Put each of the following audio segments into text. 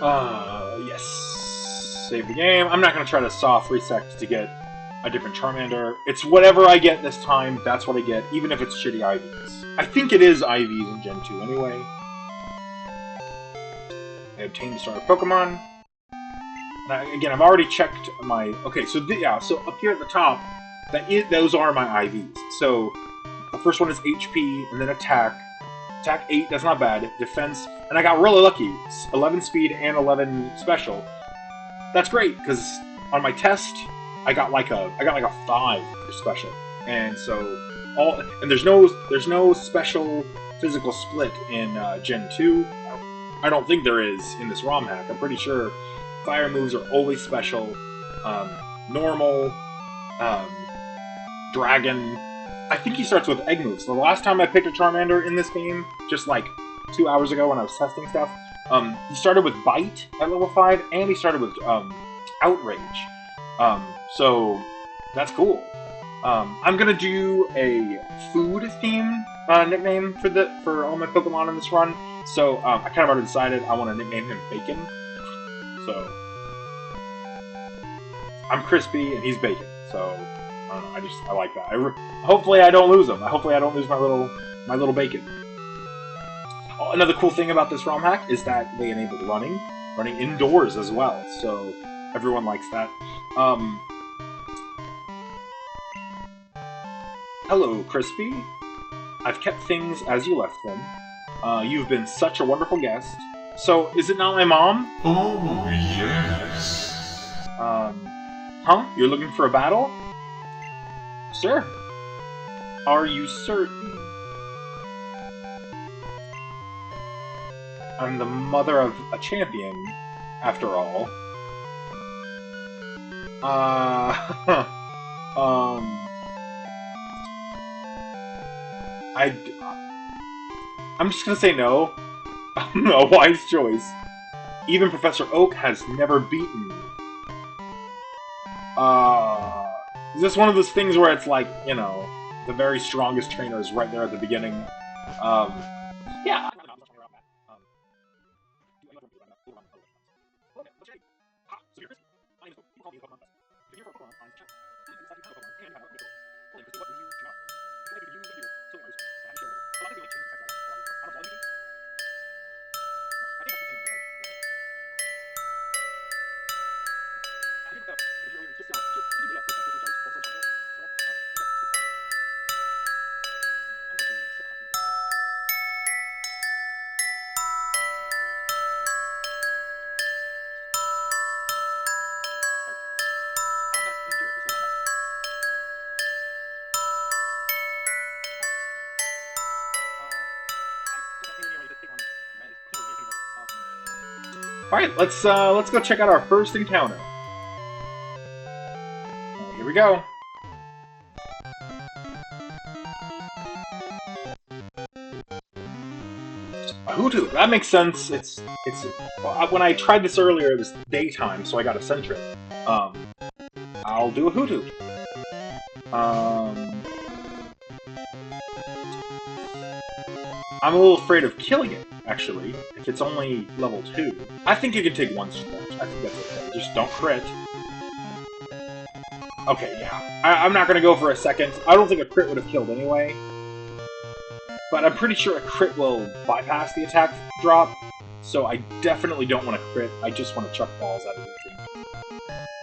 Yes. Save the game. I'm not gonna try to soft reset to get a different Charmander. It's whatever I get this time, that's what I get, even if it's shitty IVs. I think it is IVs in Gen 2 anyway. I obtained the starter Pokemon. Again, I've already checked my... Okay, so yeah, so up here at the top, those are my IVs. So the first one is HP, and then attack. Attack 8, that's not bad. Defense, and I got really lucky. 11 speed and 11 special. That's great, because on my test, I got like a 5 for special. And so there's no special physical split in Gen 2. I don't think there is in this ROM hack. I'm pretty sure fire moves are always special. Normal, um, dragon. I think he starts with egg moves. So the last time I picked a Charmander in this game, just like 2 hours ago when I was testing stuff, he started with Bite at level 5, and he started with Outrage. So that's cool. I'm gonna do a food theme nickname for all my Pokemon in this run. So I kind of already decided I want to nickname him Bacon. So I'm crispy and he's bacon. So I don't know. I like that. Hopefully I don't lose him. Hopefully I don't lose my little bacon. Oh, another cool thing about this ROM hack is that they enabled running indoors as well. So everyone likes that. Hello, Crispy. I've kept things as you left them. You've been such a wonderful guest. So, is it not my mom? Oh, yes. Huh? You're looking for a battle? Sure. Are you certain? I'm the mother of a champion, after all. I'm just gonna say no. A wise choice. Even Professor Oak has never beaten me. Is this one of those things where it's like, you know, the very strongest trainer is right there at the beginning? Yeah. Alright, let's go check out our first encounter. Here we go. A Hoothoot, that makes sense. It's when I tried this earlier, it was daytime, so I got a Sentret. I'll do a Hoothoot. I'm a little afraid of killing it, actually, if it's only level 2. I think you can take one stretch. I think that's okay. Just don't crit. Okay, yeah. I'm not gonna go for a second. I don't think a crit would have killed anyway. But I'm pretty sure a crit will bypass the attack drop, so I definitely don't want to crit. I just want to chuck balls out of the thing.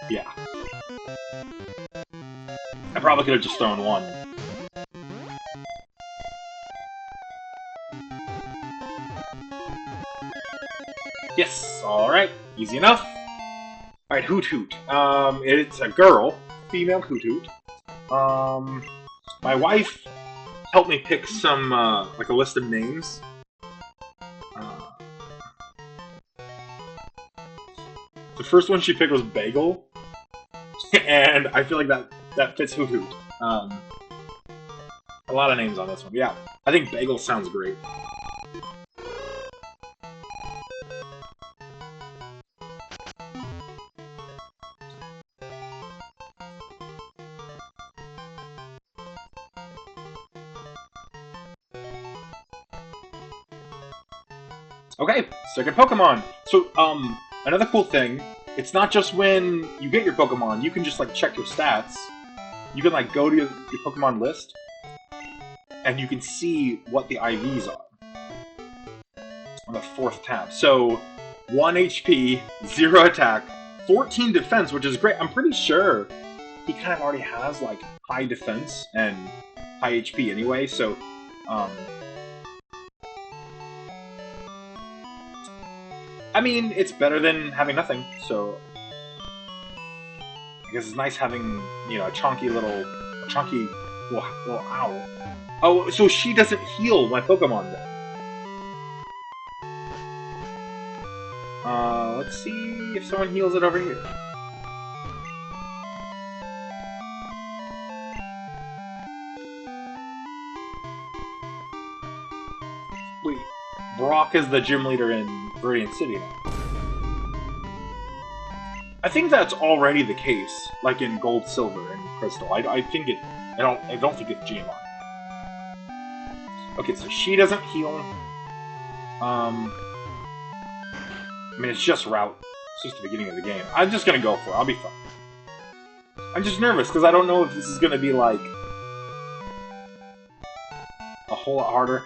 Yeah. I probably could have just thrown one. Yes, alright. Easy enough. Alright, Hoothoot. It's a girl. Female Hoothoot. My wife helped me pick some, like a list of names. The first one she picked was Bagel. And I feel like that fits Hoothoot. A lot of names on this one. Yeah, I think Bagel sounds great. Okay, second Pokemon. So, another cool thing, it's not just when you get your Pokemon, you can just, like, check your stats. You can, like, go to your Pokemon list, and you can see what the IVs are on the 4th tab. So, 1 HP, 0 attack, 14 defense, which is great. I'm pretty sure he kind of already has, like, high defense and high HP anyway, so, I mean, it's better than having nothing, so I guess it's nice having, you know, a chunky little owl. Oh, so she doesn't heal my Pokemon then. Let's see if someone heals it over here. Wait, Brock is the gym leader in Viridian City now. I think that's already the case, like in Gold, Silver, and Crystal. I think it. I don't think it's GMR. Okay, so she doesn't heal. I mean, it's just route. It's just the beginning of the game. I'm just gonna go for it. I'll be fine. I'm just nervous because I don't know if this is gonna be like a whole lot harder.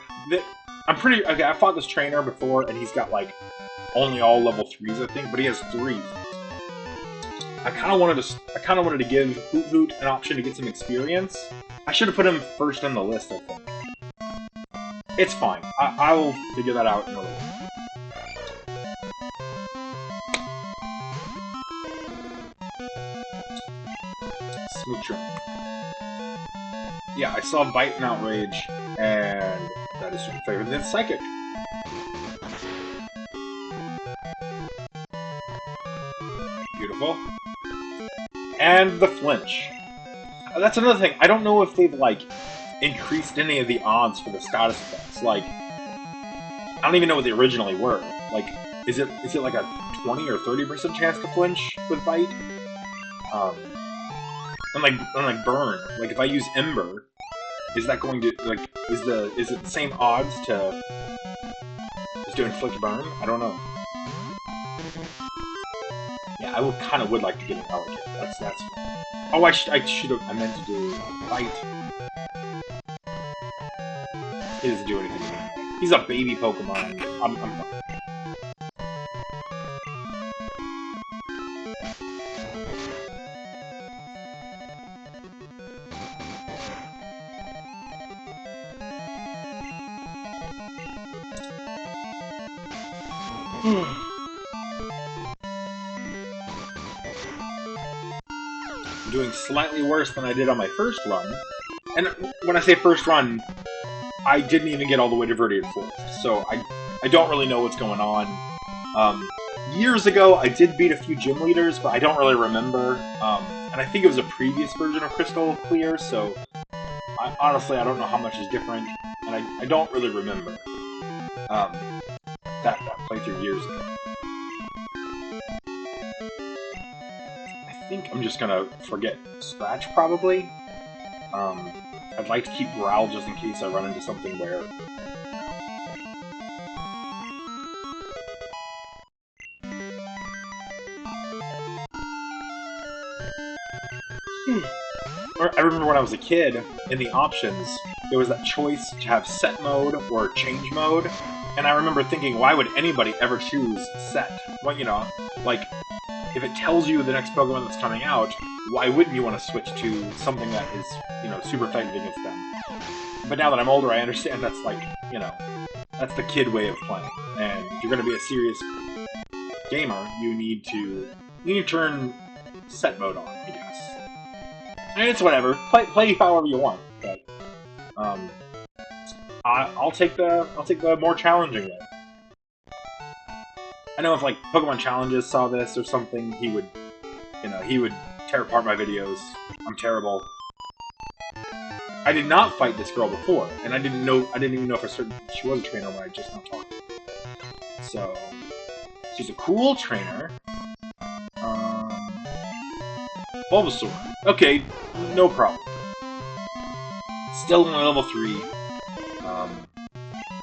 Okay, I fought this trainer before, and he's got like only all level 3s, I think, but he has 3. I kind of wanted to give Hoot Hoot an option to get some experience. I should have put him first on the list, I think. It's fine. I will figure that out in a little bit. Smoocher. Yeah, I saw Bite and Outrage, and that is super favorite. Then Psychic. Beautiful. And the Flinch. That's another thing. I don't know if they've, like, increased any of the odds for the status effects. Like, I don't even know what they originally were. Like, is it like a 20 or 30% chance to flinch with Bite? And like Burn. Like, if I use Ember, is that going to, like, is it the same odds to inflict Burn? I don't know. Yeah, I kind of would like to get an Elegant. That's fun. Oh, I meant to do Bite. He doesn't do anything. He's a baby Pokemon. I'm fine. I'm doing slightly worse than I did on my first run. And when I say first run, I didn't even get all the way to Viridian Forest, so I don't really know what's going on. Years ago, I did beat a few gym leaders, but I don't really remember. And I think it was a previous version of Crystal Clear, so honestly, I don't know how much is different, and I don't really remember that playthrough years ago. I think I'm just gonna forget Scratch, probably. I'd like to keep Growl just in case I run into something where... I remember when I was a kid, in the options, there was that choice to have set mode or change mode, and I remember thinking, why would anybody ever choose set? Well, you know, like, if it tells you the next Pokemon that's coming out, why wouldn't you want to switch to something that is, you know, super effective against them? But now that I'm older, I understand that's like, you know, that's the kid way of playing. And if you're going to be a serious gamer, you need to turn set mode on, I guess. And it's whatever. Play however you want. But I'll take the more challenging way. I know if like Pokemon Challenges saw this or something, he would tear apart my videos. I'm terrible. I did not fight this girl before, and I didn't even know for certain she was a trainer when I just not talked to her. So she's a cool trainer. Bulbasaur. Okay, no problem. Still only level 3.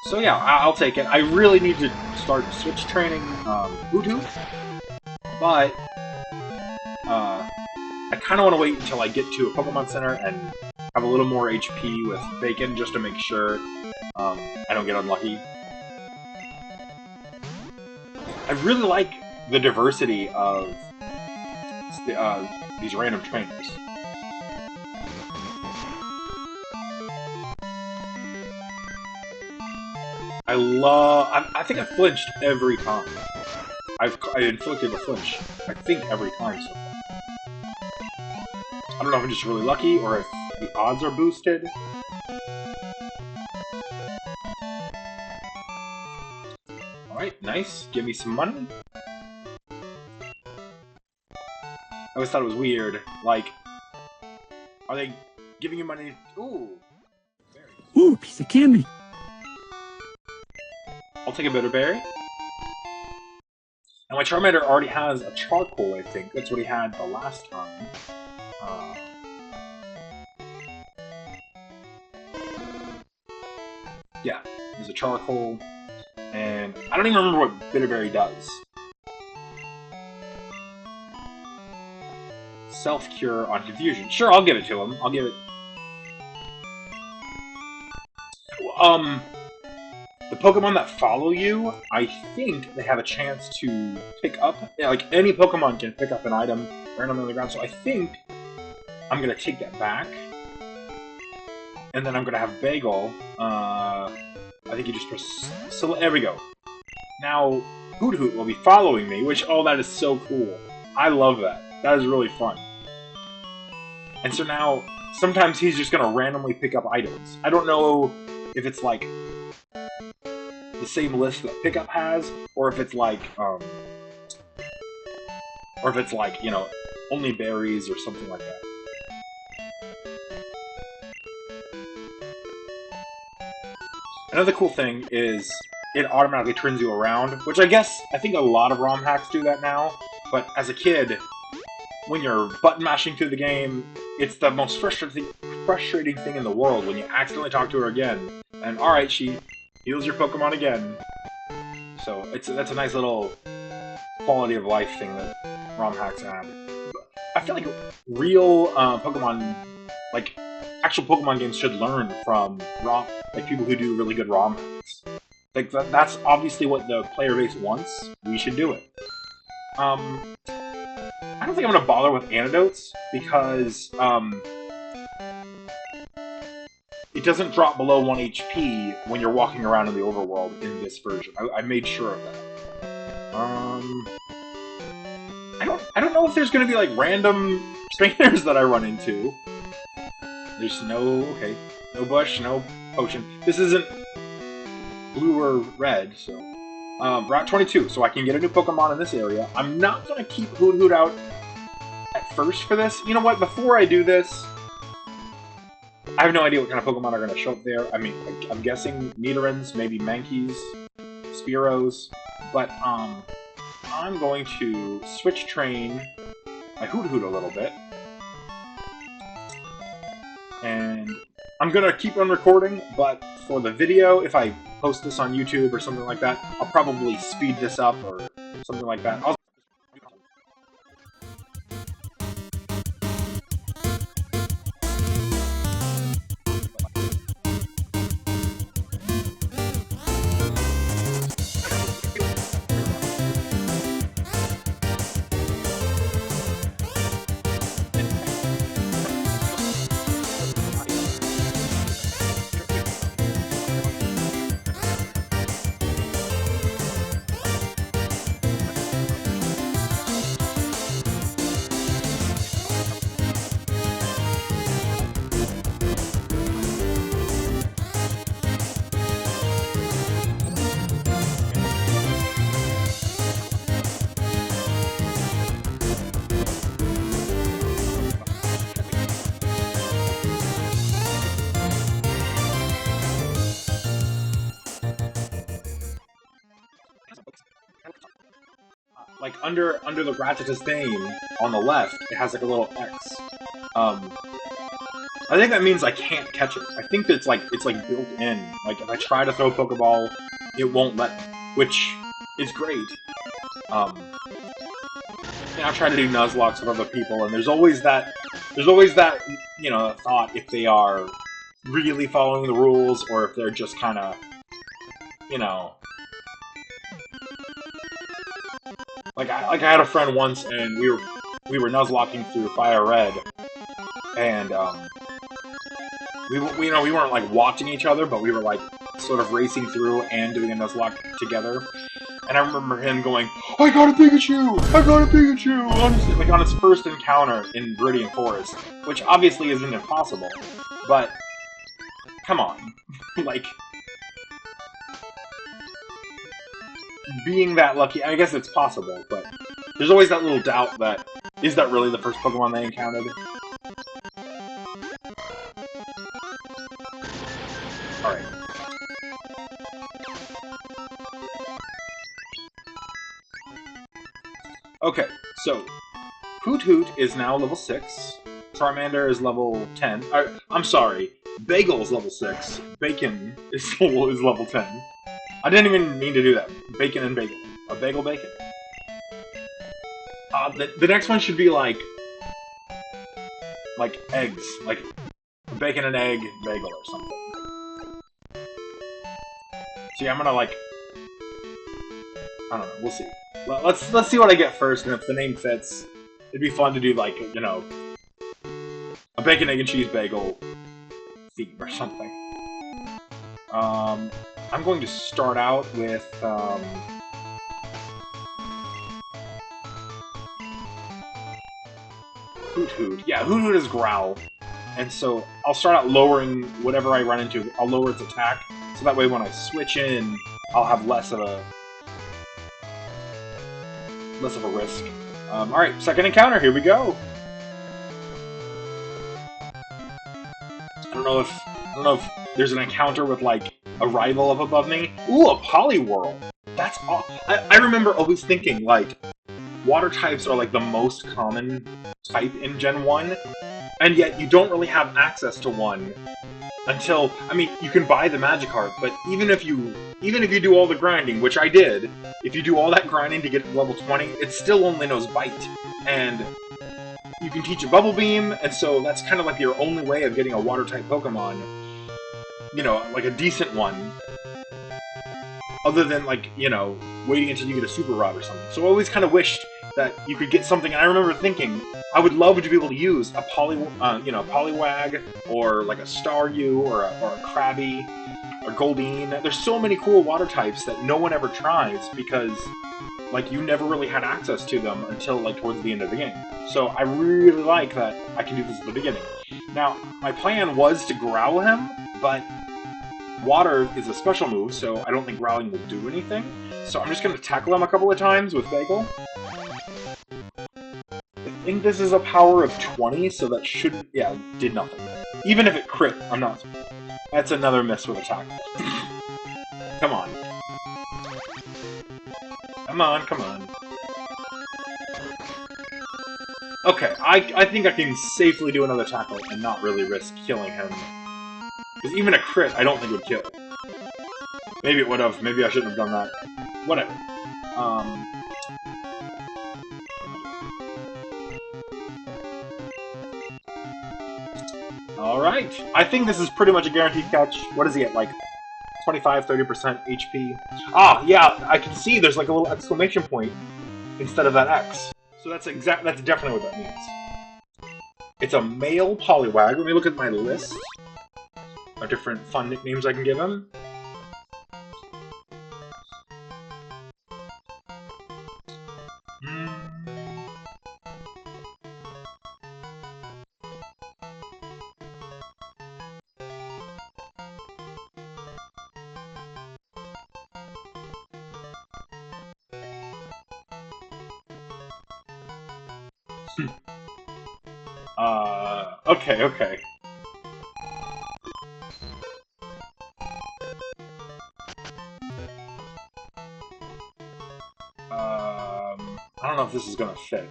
So yeah, I'll take it. I really need to start switch training Hoothoot, but I kind of want to wait until I get to a Pokemon Center and have a little more HP with Bacon just to make sure I don't get unlucky. I really like the diversity of these random trainers. I think I flinched every time. I inflicted a flinch, I think, every time so far. I don't know if I'm just really lucky or if the odds are boosted. Alright, nice. Give me some money. I always thought it was weird. Like, are they giving you money? Ooh. Ooh, piece of candy. I'll take a bitter berry. And my Charmander already has a charcoal, I think. That's what he had the last time. Yeah, there's a charcoal. And I don't even remember what bitter berry does. Self-cure on confusion. Sure, I'll give it to him. I'll give it... The Pokemon that follow you, I think they have a chance to pick up... Yeah, like, any Pokemon can pick up an item randomly on the ground, so I think I'm gonna take that back. And then I'm gonna have Bagel. I think you just press... So, there we go. Now, Hoothoot will be following me, which, oh, that is so cool. I love that. That is really fun. And so now, sometimes he's just gonna randomly pick up items. I don't know if it's like the same list that Pickup has, or if it's like, you know, only berries or something like that. Another cool thing is it automatically turns you around, which I think a lot of ROM hacks do that now, but as a kid, when you're button mashing through the game, it's the most frustrating thing in the world when you accidentally talk to her again, and alright, she heals your Pokemon again. So that's a nice little quality of life thing that ROM hacks add. I feel like real Pokemon, like actual Pokemon games, should learn from people who do really good ROM hacks. Like that's obviously what the player base wants. We should do it. I don't think I'm gonna bother with antidotes because it doesn't drop below 1 HP when you're walking around in the overworld in this version. I made sure of that. I don't know if there's gonna be like random trainers that I run into. There's no bush, no potion. This isn't blue or red, so Route 22, so I can get a new Pokemon in this area. I'm not gonna keep Hoothoot out at first for this. You know what? Before I do this, I have no idea what kind of Pokemon are going to show up there. I mean, I'm guessing Nidorans, maybe Mankeys, Spearows, but I'm going to switch train my Hoothoot a little bit. And I'm going to keep on recording, but for the video, if I post this on YouTube or something like that, I'll probably speed this up or something like that. Like under the Ratata's name on the left, it has like a little X. I think that means I can't catch it. I think that it's like built in. Like if I try to throw a Pokeball, it won't let me, which is great. I try to do Nuzlocks with other people, and there's always that, thought if they are really following the rules or if they're just kind of, like I had a friend once, and we were Nuzlocking through Fire Red, and we weren't like watching each other, but we were like sort of racing through and doing a Nuzlocke together. And I remember him going, "I got a Pikachu! I got a Pikachu!" on his first encounter in Viridian Forest, which obviously isn't impossible, but come on, like being that lucky. I guess it's possible, but there's always that little doubt that is that really the first Pokemon they encountered? All right. Okay, so Hoot Hoot is now level 6. Charmander is level 10. I'm sorry, Bagel is level 6. Bacon is level 10. I didn't even mean to do that. Bacon and Bagel. A Bagel Bacon. The next one should be like eggs. Like bacon and egg bagel or something. See, I'm gonna like... I don't know, we'll see. Let's see what I get first, and if the name fits, it'd be fun to do like, a bacon, egg, and cheese bagel theme or something. I'm going to start out with, Hoot Hoot. Yeah, Hoot Hoot is Growl. And so I'll start out lowering whatever I run into. I'll lower its attack, so that way when I switch in, I'll have less of a risk. Alright, second encounter, here we go! I don't know if there's an encounter with, like, a rival up above me. Ooh, a Poliwhirl! That's awesome. I remember always thinking, like, water types are, like, the most common type in Gen 1, and yet you don't really have access to one until... I mean, you can buy the Magikarp, but even if you do all the grinding, which I did, if you do all that grinding to get to level 20, it still only knows Bite. And you can teach a Bubble Beam, and so that's kind of like your only way of getting a Water-type Pokemon. Like a decent one. Other than, like, waiting until you get a Super Rod or something. So I always kind of wished that you could get something, and I remember thinking, I would love to be able to use a Poliwag, or like a Staryu, or a Krabby, or Goldeen. There's so many cool water types that no one ever tries, because, like, you never really had access to them until, like, towards the end of the game. So I really like that I can do this at the beginning. Now, my plan was to growl him, but water is a special move, so I don't think growling will do anything. So I'm just going to tackle him a couple of times with Bagel. I think this is a power of 20, so that should... yeah, did nothing. Even if it crit, I'm not... That's another miss with attack. Come on. Come on, come on. Okay, I think I can safely do another tackle and not really risk killing him. Because even a crit, I don't think would kill. Maybe it would have. Maybe I shouldn't have done that. Whatever. Alright. I think this is pretty much a guaranteed catch. What is he at, like 25-30% HP? Ah, yeah, I can see there's like a little exclamation point instead of that X. So that's definitely what that means. It's a male Poliwag. Let me look at my list of different fun nicknames I can give him. Okay. I don't know if this is gonna fit.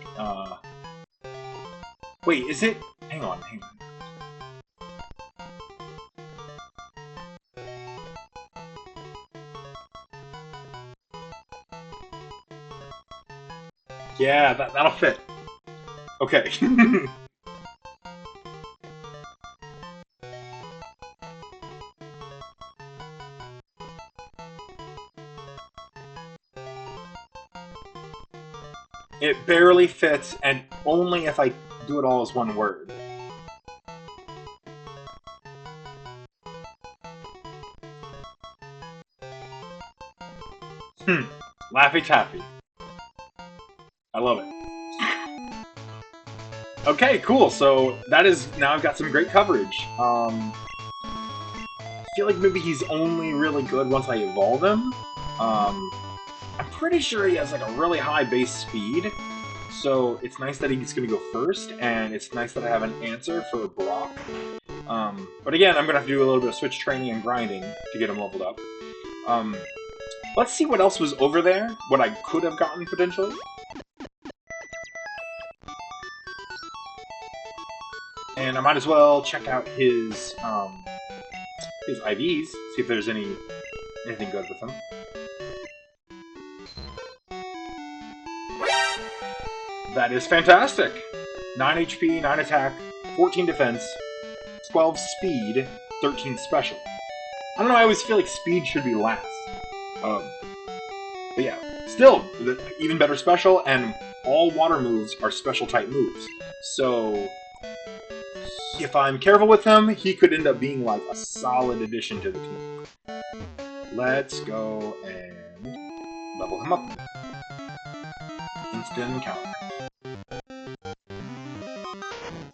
Wait, is it? Hang on. Yeah, that'll fit. Okay. It barely fits, and only if I do it all as one word. Laffy Taffy. I love it. Okay, cool. So that is now I've got some great coverage. I feel like maybe he's only really good once I evolve him. I'm pretty sure he has like a really high base speed, so it's nice that he's going to go first, and it's nice that I have an answer for Brock. But again, I'm going to have to do a little bit of switch training and grinding to get him leveled up. Let's see what else was over there, what I could have gotten potentially. And I might as well check out his IVs, see if there's anything good with them. That is fantastic! 9 HP, 9 attack, 14 defense, 12 speed, 13 special. I don't know, I always feel like speed should be last. But yeah, still, even better special, and all water moves are special type moves. So, if I'm careful with him, he could end up being like a solid addition to the team. Let's go and level him up. Instant encounter.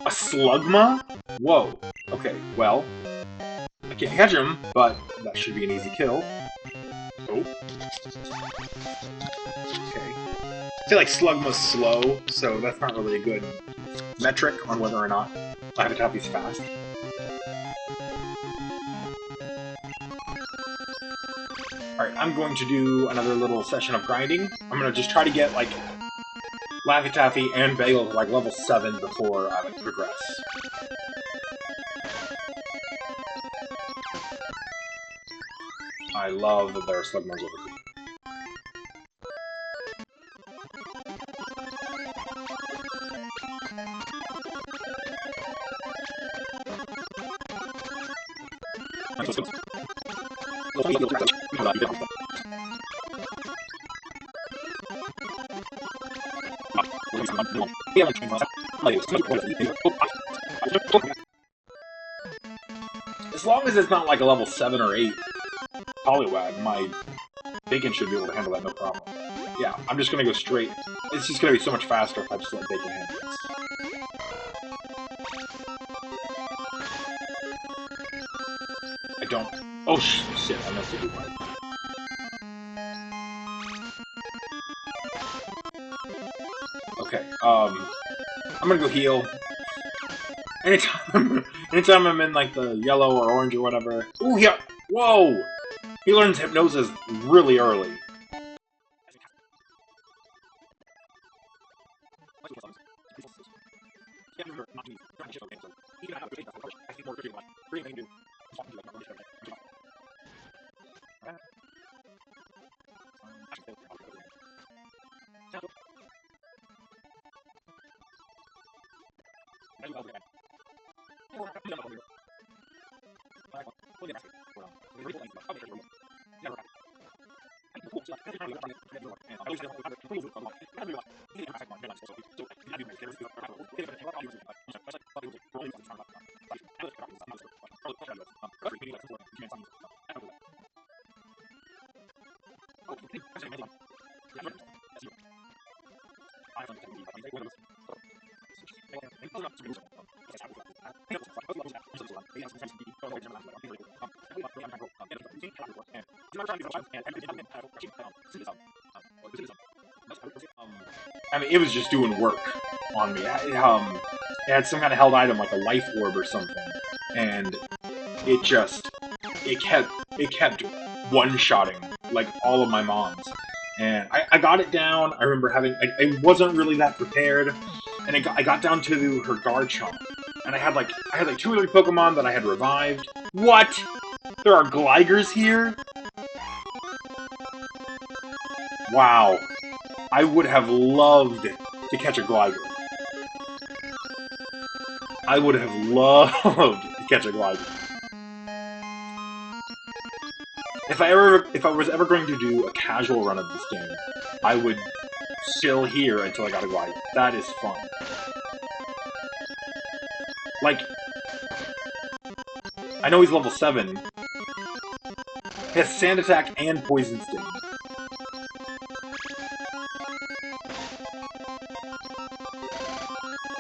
A Slugma? Whoa. Okay, well, I can't catch him, but that should be an easy kill. Oh. Okay. I feel like Slugma's slow, so that's not really a good metric on whether or not Laffy Taffy's fast. Alright, I'm going to do another little session of grinding. I'm going to just try to get, like, Laffy Taffy and Bagel to, like, level 7 before I, like, progress. I love that there are Slugmas over here. As long as it's not like a level 7 or 8 Poliwag, my Bacon should be able to handle that no problem. Yeah, I'm just gonna go straight. It's just gonna be so much faster if I just let Bacon handle this. I don't... Oh, shit, I missed a good one. Okay, I'm gonna go heal. Anytime I'm in, like, the yellow or orange or whatever... Ooh, yeah! Whoa! He learns Hypnosis really early. I mean, it was just doing work on me. It had some kind of held item, like a life orb or something, and it kept one-shotting, like, all of my mons. And I got it down. I remember I wasn't really that prepared, and I got down to her Garchomp, and I had like 2 or 3 Pokemon that I had revived. What? There are Gligers here? Wow. I would have loved to catch a glider. I would have loved to catch a glider. If I was ever going to do a casual run of this game, I would chill here until I got a glider. That is fun. Like, I know he's level 7. He has Sand Attack and Poison Sting.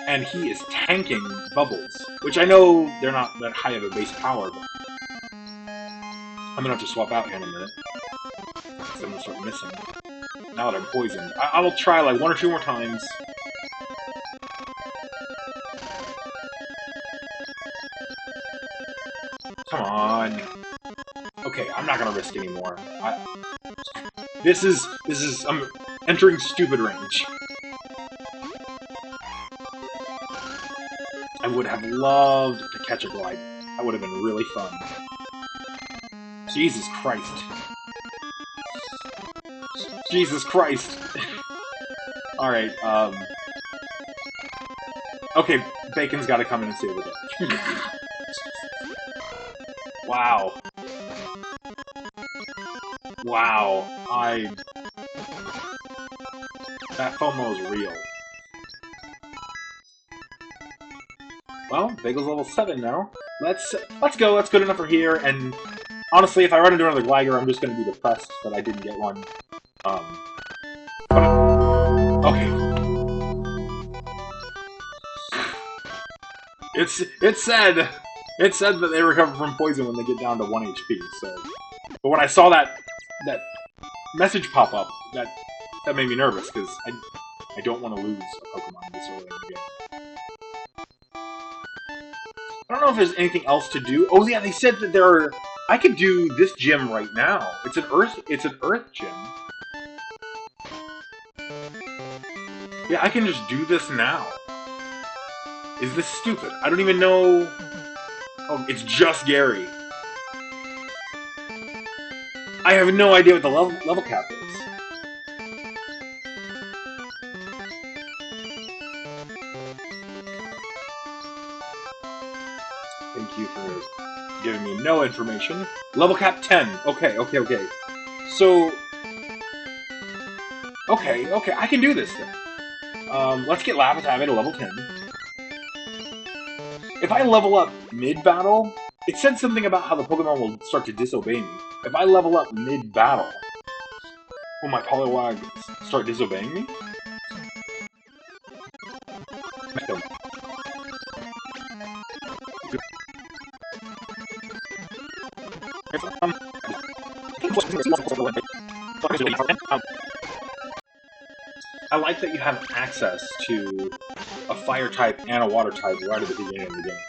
And he is tanking Bubbles, which I know they're not that high of a base power, but I'm gonna have to swap out here in a minute. Because I'm gonna start missing. Now that I'm poisoned. I will try like 1 or 2 more times. Come on. Okay, I'm not gonna risk anymore. I'm entering stupid range. I would have loved to catch a glide. That would have been really fun. Jesus Christ. Jesus Christ. Alright, okay, Bacon's gotta come in and save the day. Wow. Wow. That FOMO is real. Well, Bagel's level 7 now. Let's go, that's good enough for here, and honestly, if I run into another Glider, I'm just gonna be depressed that I didn't get one. Okay. It said that they recover from poison when they get down to 1 HP, so... But when I saw that message pop up, that made me nervous, because I don't want to lose a Pokemon this early in the game. I don't know if there's anything else to do. Oh yeah, they said that there are... I could do this gym right now. It's an Earth gym. Yeah, I can just do this now. Is this stupid? I don't even know... Oh, it's just Gary. I have no idea what the level cap is. Thank you for giving me no information. Level cap 10. Okay. So... Okay, I can do this then. Let's get Lapitavy to level 10. If I level up mid-battle, it said something about how the Pokemon will start to disobey me. If I level up mid-battle, will my Poliwag start disobeying me? I like that you have access to a fire type and a water type right at the beginning of the game.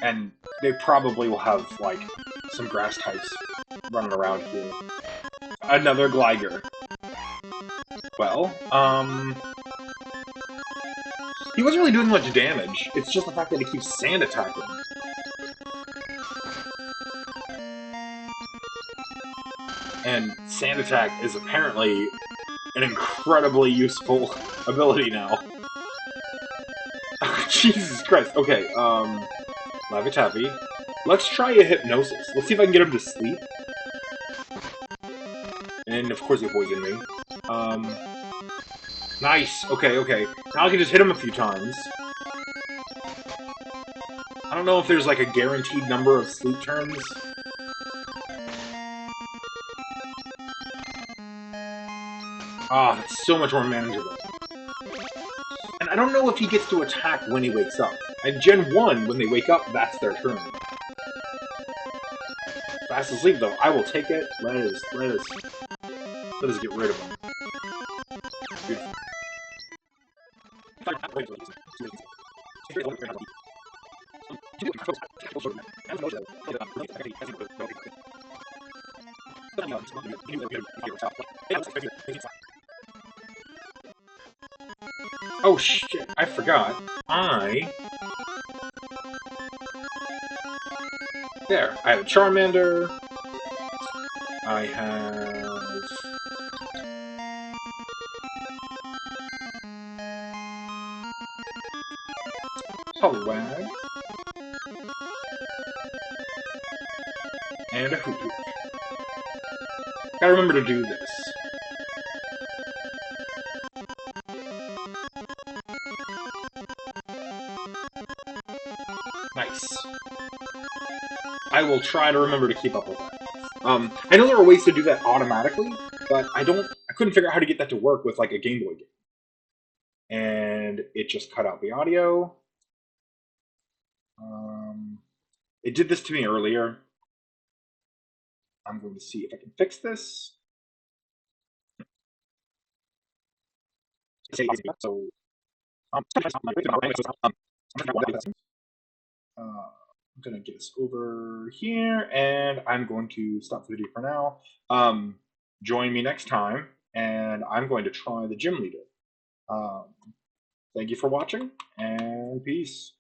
And they probably will have, like, some grass types running around here. Another Gligar. Well, he wasn't really doing much damage. It's just the fact that he keeps sand attacking. And Sand Attack is apparently an incredibly useful ability now. Jesus Christ. Okay, Lapitavy. Let's try a Hypnosis. Let's see if I can get him to sleep. And of course he poisoned me. Nice. Okay. Now I can just hit him a few times. I don't know if there's like a guaranteed number of sleep turns. Ah, that's so much more manageable. And I don't know if he gets to attack when he wakes up. At Gen 1, when they wake up, that's their turn. Fast asleep, though. I will take it. Let us get rid of him. Beautiful. Oh shit, I forgot. There, I have a Charmander. I have... Poliwag. And a Hoot Hoot. Gotta remember to do this. Nice. I will try to remember to keep up with that. I know there are ways to do that automatically, but I couldn't figure out how to get that to work with like a Game Boy game. And it just cut out the audio. It did this to me earlier. I'm going to see if I can fix this. So, I'm going to get us over here, and I'm going to stop the video for now. Join me next time, and I'm going to try the gym leader. Thank you for watching, and peace.